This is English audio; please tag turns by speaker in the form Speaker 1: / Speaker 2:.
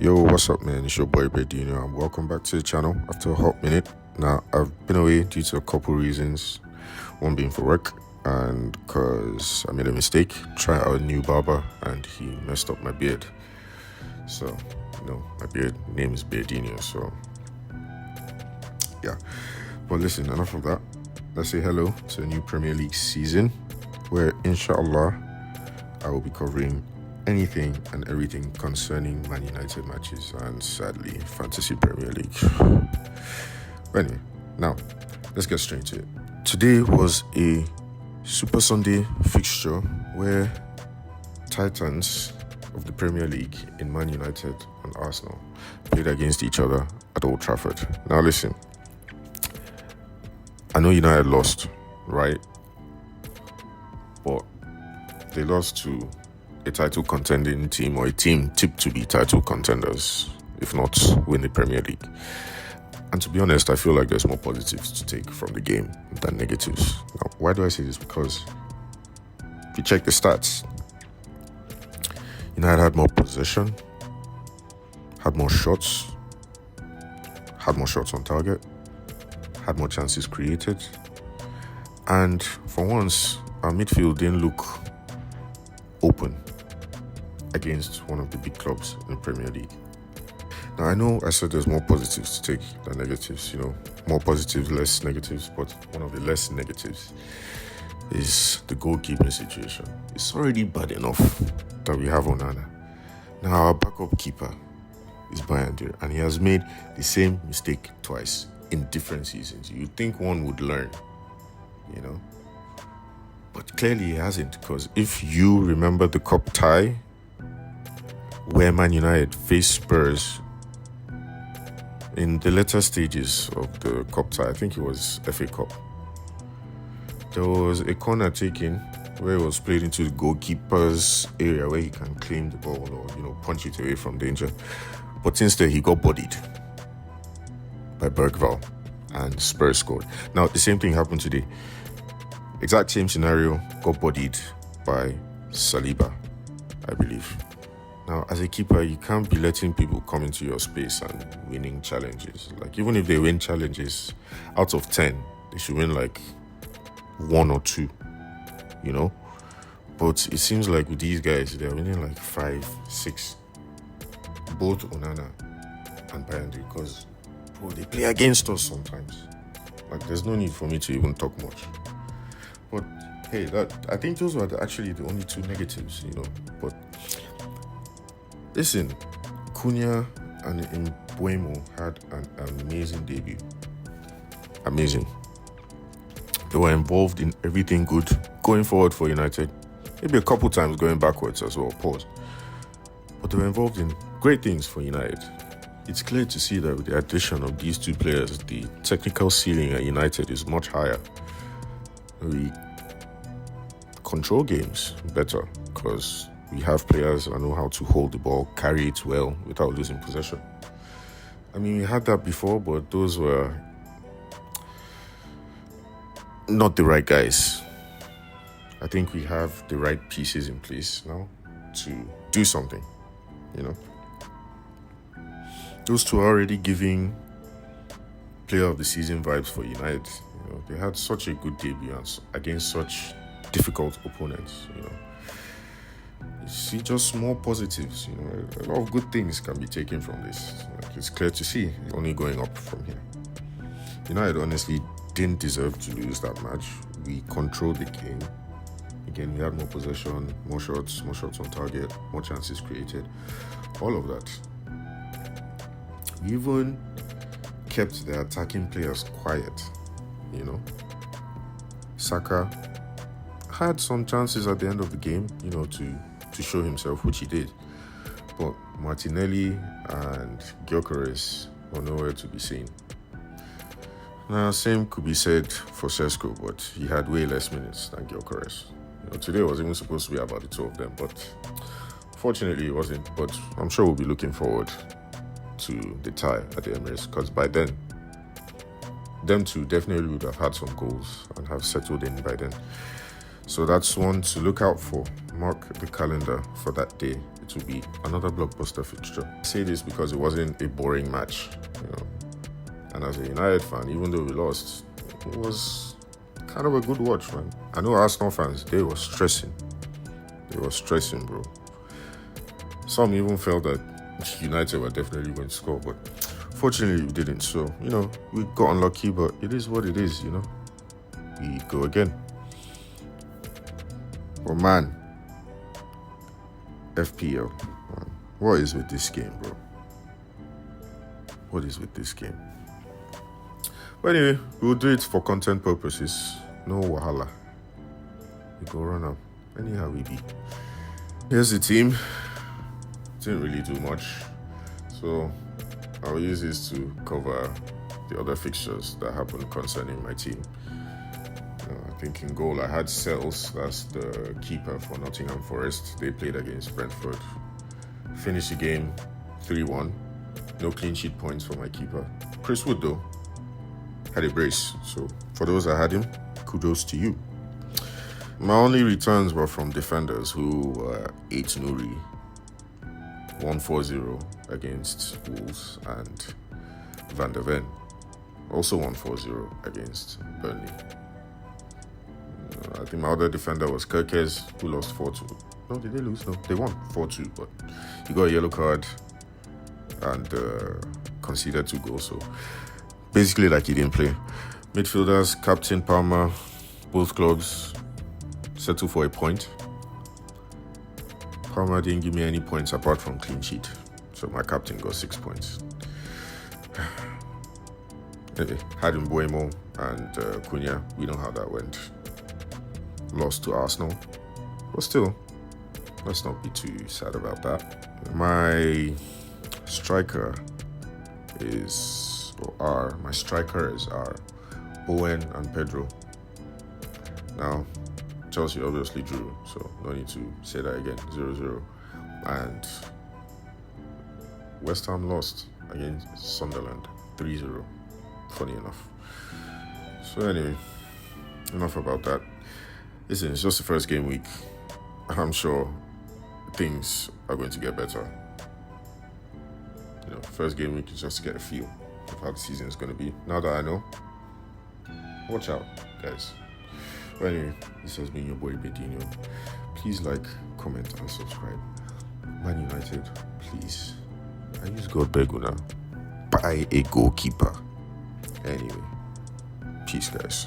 Speaker 1: Yo, what's up, man? It's your boy Bedino, and welcome back to the channel after a hot minute. Now, I've been away due to a couple reasons. One being for work, and because I made a mistake, tried out a new barber, and he messed up my beard. So, my beard name is Bedino, so yeah. But listen, enough of that. Let's say hello to a new Premier League season, where inshallah, I will be covering anything and everything concerning Man United matches and sadly Fantasy Premier League. But anyway, now let's get straight to it. Today was a Super Sunday fixture where Titans of the Premier League in Man United and Arsenal played against each other at Old Trafford. Now listen, I know United lost, right? But they lost to a title contending team, or a team tipped to be title contenders, if not win the Premier League. And to be honest, I feel like there's more positives to take from the game than negatives. Now, why do I say this? Because if you check the stats, United had more possession, had more shots on target, had more chances created, and for once, our midfield didn't look open against one of the big clubs in the Premier League. Now, I know I said there's more positives to take than negatives, more positives, less negatives, but one of the less negatives is the goalkeeping situation. It's already bad enough that we have Onana. Now, our backup keeper is Bryan, and he has made the same mistake twice in different seasons. You'd think one would learn, but clearly he hasn't, because if you remember the cup tie where Man United faced Spurs in the later stages of the cup tie, I think it was FA Cup, there was a corner taken where it was played into the goalkeeper's area where he can claim the ball or punch it away from danger, but instead he got bodied by Bergvall and Spurs scored. Now the same thing happened today. Exact same scenario, got bodied by Saliba, I believe. Now, as a keeper, you can't be letting people come into your space and winning challenges. Like, even if they win challenges, out of 10, they should win like 1 or 2, But it seems like with these guys, they're winning like 5, 6, both Onana and Bryan, because they play against us sometimes. Like, there's no need for me to even talk much. But hey, I think those were actually the only 2 negatives, But listen, Cunha and Mbeumo had an amazing debut. Amazing. They were involved in everything good going forward for United. Maybe a couple times going backwards as well, pause. But they were involved in great things for United. It's clear to see that with the addition of these 2 players, the technical ceiling at United is much higher. We control games better because we have players that know how to hold the ball, carry it well without losing possession. I mean, we had that before, but those were not the right guys. I think we have the right pieces in place now to do something, Those 2 are already giving player of the season vibes for United. They had such a good debut against such difficult opponents, You see just more positives, A lot of good things can be taken from this. It's clear to see, only going up from here. United honestly didn't deserve to lose that match. We controlled the game. Again, we had more possession, more shots on target, more chances created, all of that. We even kept the attacking players quiet, Saka had some chances at the end of the game, to show himself, which he did. But Martinelli and Gyökeres were nowhere to be seen. Now, same could be said for Sesko, but he had way less minutes than Gyökeres. Today was even supposed to be about the 2 of them, but fortunately it wasn't. But I'm sure we'll be looking forward to the tie at the Emirates, because by then, them 2 definitely would have had some goals and have settled in by then. So that's one to look out for. Mark the calendar for that day. it will be another blockbuster fixture. I say this because it wasn't a boring match, And as a United fan, even though we lost, it was kind of a good watch, man. I know Arsenal fans, they were stressing. They were stressing, bro. Some even felt that United were definitely going to score, but fortunately we didn't. So, we got unlucky, but it is what it is, We go again. But man, FPL, man, what is with this game, bro? What is with this game? But anyway, we'll do it for content purposes. No wahala. We go run up. Anyhow we be. Here's the team. Didn't really do much. So I'll use this to cover the other fixtures that happened concerning my team. I think in goal I had Sells, that's the keeper for Nottingham Forest. They played against Brentford. Finished the game 3-1. No clean sheet points for my keeper. Chris Wood though had a brace. So for those that had him, kudos to you. My only returns were from defenders who 8 Nuri, 1-4-0 against Wolves, and Van der Ven, also 1-4-0 against Burnley. I think my other defender was Kirkes, who lost 4-2. No, did they lose? No, they won 4-2, but he got a yellow card and conceded 2 goals. So basically, like he didn't play. Midfielders, Captain Palmer, both clubs settled for a point. Palmer didn't give me any points apart from clean sheet, so my captain got 6 points. Anyway, had Mbeumo and Cunha. We know how that went. Lost to Arsenal, but still, let's not be too sad about that. My striker is, my strikers are Owen and Pedro. Now, Chelsea obviously drew, so no need to say that again, 0-0. And West Ham lost against Sunderland, 3-0, funny enough. So anyway, enough about that. Listen, it's just the first game week. I'm sure things are going to get better. First game week is just to get a feel of how the season is going to be. Now that I know, watch out, guys. Well, anyway, this has been your boy Bedino. Please like, comment, and subscribe. Man United, please. I use God beg now. Buy a goalkeeper. Anyway, peace, guys.